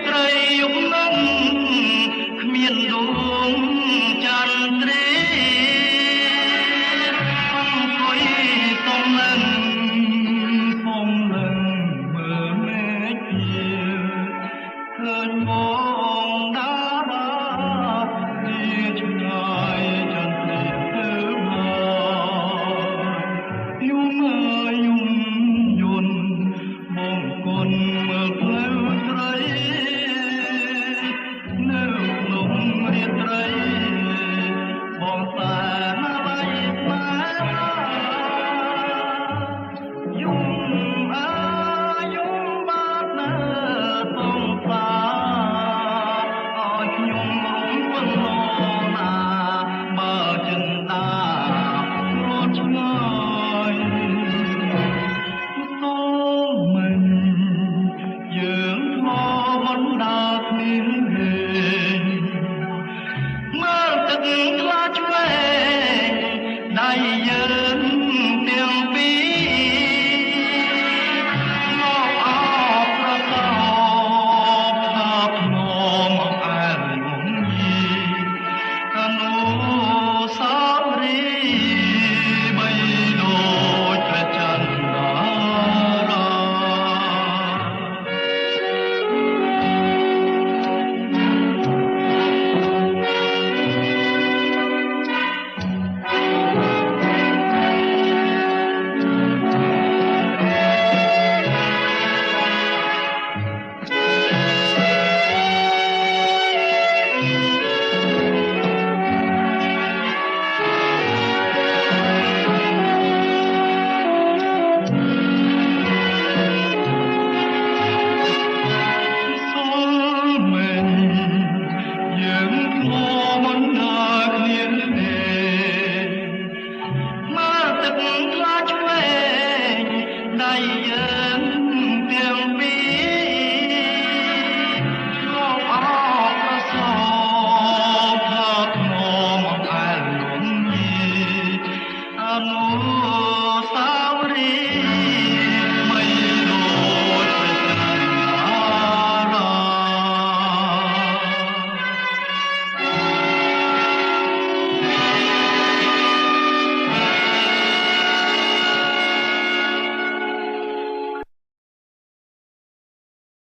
ត្រីយប់នឹងគ្មានដួងចន្ទ្រាអង្គុយសំឡេងមើលមេឃជាឃើញបងដាលាឆ្ងាយចន្ទ្រាទៅមកយំអើយយំយន់បងគុណមើលផ្លូវត្រីនៅក្នុងរាត្រីបងតែបៃស្នេហាយំអើយយំបាត់នៅต้องសារឲ្យខ្ញុំរំពឹងណាបើចិនតារត់ឆ្ងាយសូមមិនយើងធ្លាប់បណ្ដាគ្នាមើលទឹកថ្លាឆ្វេងដៃយើងទាំងពីរមកអបប្រកបថាភ្នំអែលងយីអនុសាវរីយ៍បីដូចព្រះចន្ទតារា ដៃយើ